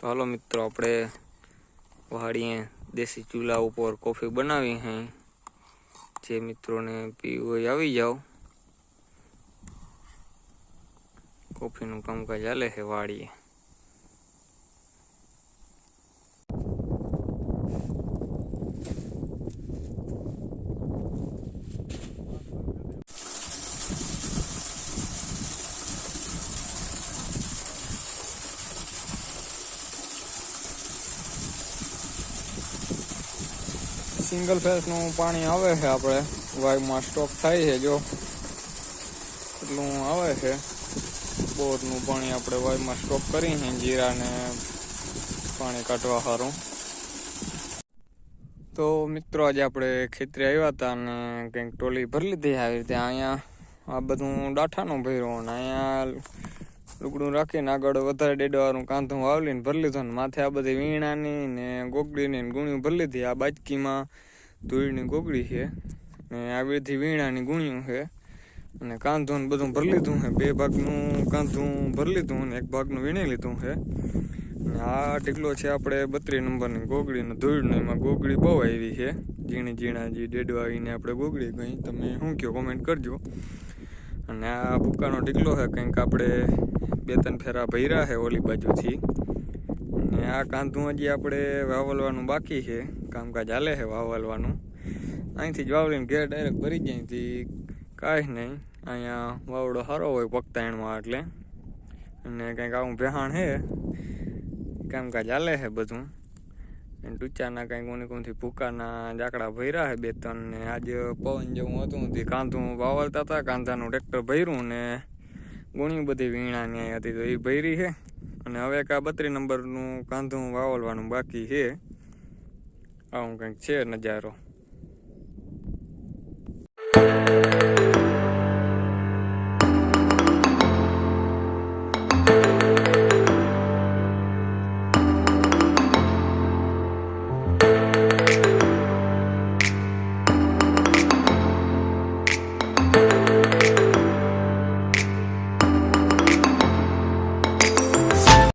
તો હાલો મિત્રો, આપણે વાડીએ દેશી ચૂલા ઉપર કોફી બનાવી હે। જે મિત્રોને પીવું હોય આવી જાઓ। કોફીનું કામકાજ ચાલે છે વાડીએ। સિંગલ ફેસનું પાણી આવે છે, આપણે વાયમાં સ્ટોક થાય છે। જો એટલું આવે છે બોરનું પાણી આપણે વાયમાં સ્ટોક કરી છે જીરાને પાણી કાઢવા સારું। તો મિત્રો, આજે આપણે ખેતરે આવ્યા હતા અને કંઈક ટોલી ભરી લીધી। આવી રીતે અહીંયા આ બધું ડાઠાનું ભર્યું અને અહીંયા લુગડું રાખીને આગળ વધારે ડેડવાળું કાંધું વાવલીને ભરી લીધું ને માથે આ બધી વીણાની ને ગોગડીની ને ગુણ્યું ભરી લીધી। આ બાજકીમાં ધૂળની ગોગડી છે ને આવી બધી વીણાની ગુણ્યું છે અને કાંધું બધું ભરી લીધું છે। બે ભાગનું કાંધું ભરી લીધું અને એક ભાગનું વીણી લીધું છે। આ ઢીકલો છે આપણે 32 નંબરની ગોગડી ને ધૂળની। એમાં ગોગડી બહુ આવી છે, ઝીણી ઝીણા જે ડેડવા આવીને આપણે ગોગડી ગઈ। તમે શું કહો કોમેન્ટ કરજો। અને આ ભૂકાનો ઢીકલો છે, કંઈક આપણે 2-3 ફેરા ભર્યા છે ઓલી બાજુથી। અને આ કાંધું હજી આપણે વાવલવાનું બાકી છે, કામકાજ હાલે છે વાવલવાનું। અહીંથી જ વાવલીને ઘેર ડાયરેક્ટ ભરી જાય થી કાંઈ નહીં। અહીંયા વાવડો સારો હોય પગતાયણમાં એટલે, અને કંઈક આવું ભેહાણ છે, કામકાજ હાલે છે બધું। અને ટૂચાના કંઈક ઓનીકોનથી ભૂકાના જાકડા ભર્યા છે 2-3 ને આજે પવન જેવું હતું તે કાંધું વાવલતા હતા। કાંધાનું ટ્રેક્ટર ભર્યું ને ગુણી બધી વીણાની અહીં હતી તો એ ભરી છે। અને હવે એક આ 32 નંબરનું કાંધું વાવલવાનું બાકી છે। આવું કંઈક છે નજારો।